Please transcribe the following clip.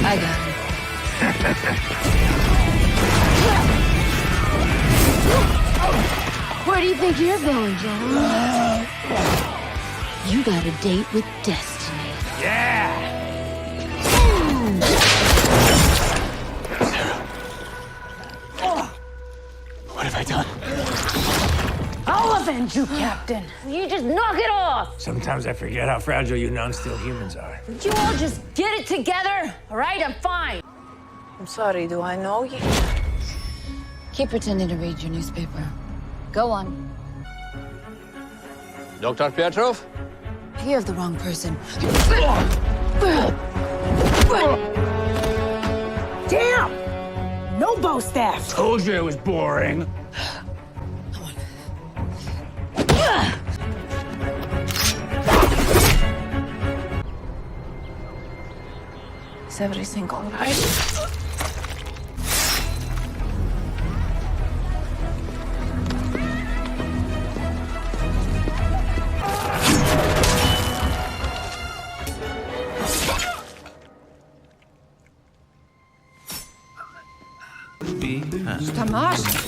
I got him. Where do you think you're going, gentlemen? You got a date with destiny. Yeah! What have I done? I'll avenge you, Captain. You just knock it off. Sometimes I forget how fragile you non-steel humans are. You all just get it together, all right? I'm fine. I'm sorry, do I know you? Keep pretending to read your newspaper. Go on. Dr. Petrov? You have the wrong person. Damn! No bow staff. Told you it was boring. Is everything all right? Tamash!